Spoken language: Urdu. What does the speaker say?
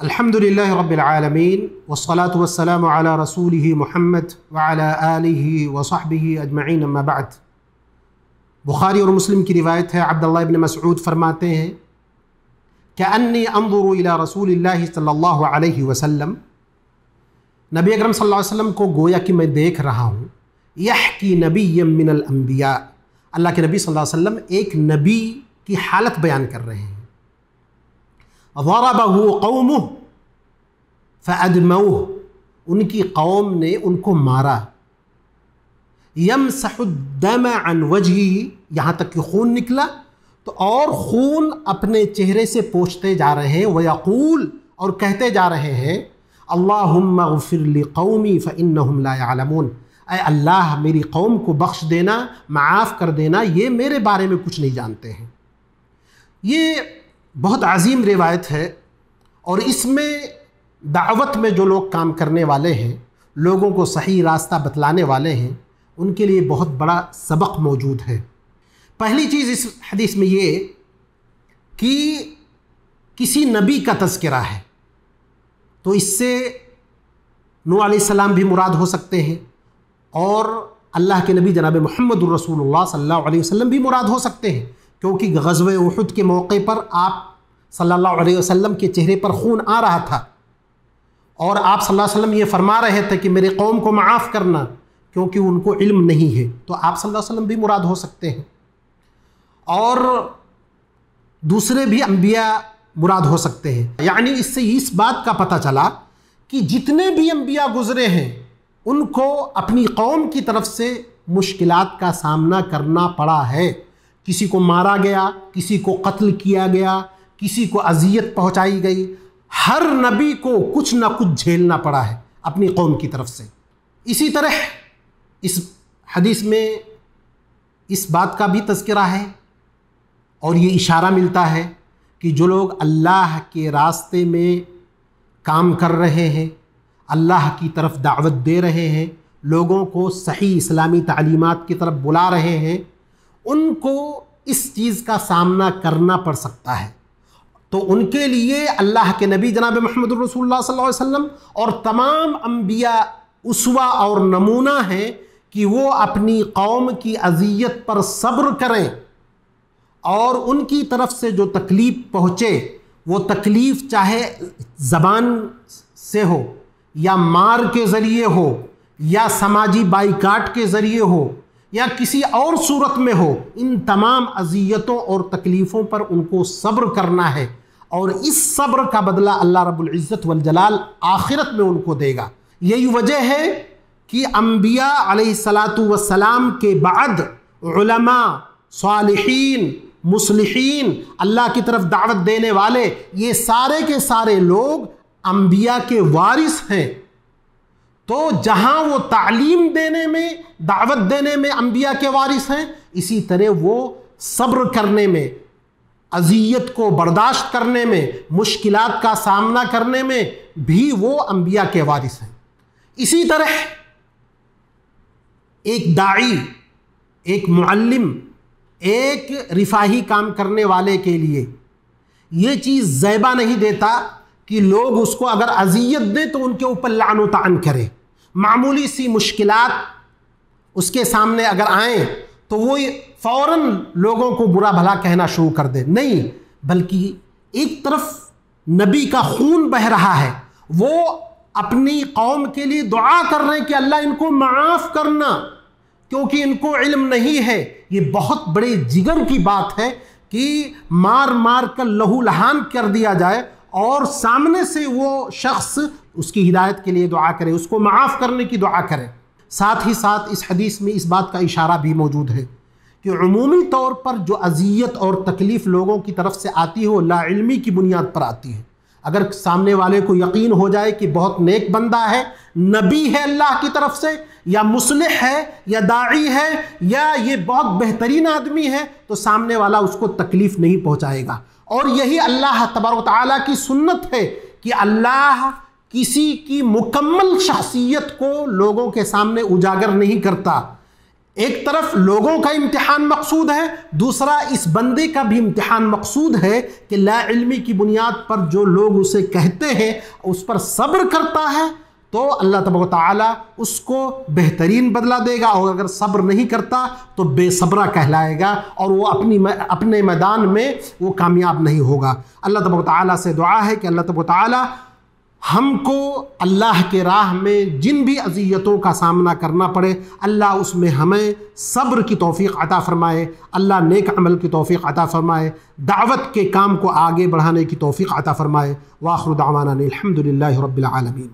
الحمدللہ رب العالمین والصلاة والسلام علی رسولہ محمد وعلی آلہ وصحبہ اجمعین اما بعد۔ بخاری اور مسلم کی روایت ہے، عبداللہ ابن مسعود فرماتے ہیں کأنی انظر الی رسول اللہ صلی اللہ علیہ وسلم، نبی اکرم صلی اللہ علیہ وسلم کو گویا کہ میں دیکھ رہا ہوں، یحکی نبی من الانبیاء، اللہ کے نبی صلی اللہ علیہ وسلم ایک نبی کی حالت بیان کر رہے ہیں۔ ضربہ قومہ فأدموہ، ان کی قوم نے ان کو مارا۔ یمسح الدم عن وجہہ، یہاں تک کہ خون نکلا تو اور خون اپنے چہرے سے پوچھتے جا رہے ہیں، ویقول، اور کہتے جا رہے ہیں، اللہم اغفر لقومی فإنہم لا يعلمون، اے اللہ میری قوم کو بخش دینا، معاف کر دینا، یہ میرے بارے میں کچھ نہیں جانتے ہیں۔ یہ بہت عظیم روایت ہے، اور اس میں دعوت میں جو لوگ کام کرنے والے ہیں، لوگوں کو صحیح راستہ بتلانے والے ہیں، ان کے لیے بہت بڑا سبق موجود ہے۔ پہلی چیز اس حدیث میں یہ کہ کسی نبی کا تذکرہ ہے، تو اس سے نوح علیہ السلام بھی مراد ہو سکتے ہیں، اور اللہ کے نبی جناب محمد الرسول اللہ صلی اللہ علیہ وسلم بھی مراد ہو سکتے ہیں، کیونکہ غزوہ احد کے موقع پر آپ صلی اللہ علیہ وسلم کے چہرے پر خون آ رہا تھا، اور آپ صلی اللہ علیہ وسلم یہ فرما رہے تھے کہ میرے قوم کو معاف کرنا، کیونکہ ان کو علم نہیں ہے، تو آپ صلی اللہ علیہ وسلم بھی مراد ہو سکتے ہیں، اور دوسرے بھی انبیاء مراد ہو سکتے ہیں۔ یعنی اس سے اس بات کا پتہ چلا کہ جتنے بھی انبیاء گزرے ہیں ان کو اپنی قوم کی طرف سے مشکلات کا سامنا کرنا پڑا ہے، کسی کو مارا گیا، کسی کو قتل کیا گیا، کسی کو اذیت پہنچائی گئی، ہر نبی کو کچھ نہ کچھ جھیلنا پڑا ہے اپنی قوم کی طرف سے۔ اسی طرح اس حدیث میں اس بات کا بھی تذکرہ ہے، اور یہ اشارہ ملتا ہے کہ جو لوگ اللہ کے راستے میں کام کر رہے ہیں، اللہ کی طرف دعوت دے رہے ہیں، لوگوں کو صحیح اسلامی تعلیمات کی طرف بلا رہے ہیں، ان کو اس چیز کا سامنا کرنا پڑ سکتا ہے۔ تو ان کے لیے اللہ کے نبی جناب محمد الرسول اللہ صلی اللہ علیہ وسلم اور تمام انبیاء اسوہ اور نمونہ ہیں کہ وہ اپنی قوم کی اذیت پر صبر کریں، اور ان کی طرف سے جو تکلیف پہنچے، وہ تکلیف چاہے زبان سے ہو، یا مار کے ذریعے ہو، یا سماجی بائیکاٹ کے ذریعے ہو، یا کسی اور صورت میں ہو، ان تمام اذیتوں اور تکلیفوں پر ان کو صبر کرنا ہے، اور اس صبر کا بدلہ اللہ رب العزت والجلال آخرت میں ان کو دے گا۔ یہی وجہ ہے کہ انبیاء علیہ السلام کے بعد علماء، صالحین، مصلحین، اللہ کی طرف دعوت دینے والے، یہ سارے کے سارے لوگ انبیاء کے وارث ہیں۔ تو جہاں وہ تعلیم دینے میں، دعوت دینے میں انبیاء کے وارث ہیں، اسی طرح وہ صبر کرنے میں، اذیت کو برداشت کرنے میں، مشکلات کا سامنا کرنے میں بھی وہ انبیاء کے وارث ہیں۔ اسی طرح ایک داعی، ایک معلم، ایک رفاہی کام کرنے والے کے لیے یہ چیز زیبا نہیں دیتا کہ لوگ اس کو اگر اذیت دیں تو ان کے اوپر لعن و طعن کریں، معمولی سی مشکلات اس کے سامنے اگر آئیں تو وہ فوراً لوگوں کو برا بھلا کہنا شروع کر دے۔ نہیں، بلکہ ایک طرف نبی کا خون بہہ رہا ہے، وہ اپنی قوم کے لیے دعا کر رہے ہیں کہ اللہ ان کو معاف کرنا، کیونکہ ان کو علم نہیں ہے۔ یہ بہت بڑے جگر کی بات ہے کہ مار مار کر لہو لہان کر دیا جائے، اور سامنے سے وہ شخص اس کی ہدایت کے لیے دعا کرے، اس کو معاف کرنے کی دعا کرے۔ ساتھ ہی ساتھ اس حدیث میں اس بات کا اشارہ بھی موجود ہے کہ عمومی طور پر جو اذیت اور تکلیف لوگوں کی طرف سے آتی ہے وہ لا علمی کی بنیاد پر آتی ہے۔ اگر سامنے والے کو یقین ہو جائے کہ بہت نیک بندہ ہے، نبی ہے اللہ کی طرف سے، یا مصلح ہے، یا داعی ہے، یا یہ بہت بہترین آدمی ہے، تو سامنے والا اس کو تکلیف نہیں پہنچائے گا۔ اور یہی اللہ تبارک و تعالیٰ کی سنت ہے کہ اللہ کسی کی مکمل شخصیت کو لوگوں کے سامنے اجاگر نہیں کرتا۔ ایک طرف لوگوں کا امتحان مقصود ہے، دوسرا اس بندے کا بھی امتحان مقصود ہے کہ لا علمی کی بنیاد پر جو لوگ اسے کہتے ہیں اس پر صبر کرتا ہے تو اللہ تبارک و تعالیٰ اس کو بہترین بدلہ دے گا، اور اگر صبر نہیں کرتا تو بے صبرہ کہلائے گا اور وہ اپنے میدان میں وہ کامیاب نہیں ہوگا۔ اللہ تبارک و تعالیٰ سے دعا ہے کہ اللہ تبارک و تعالیٰ ہم کو اللہ کے راہ میں جن بھی اذیتوں کا سامنا کرنا پڑے اللہ اس میں ہمیں صبر کی توفیق عطا فرمائے، اللہ نیک عمل کی توفیق عطا فرمائے، دعوت کے کام کو آگے بڑھانے کی توفیق عطا فرمائے۔ وآخر دعوانا الحمد للہ رب العالمین۔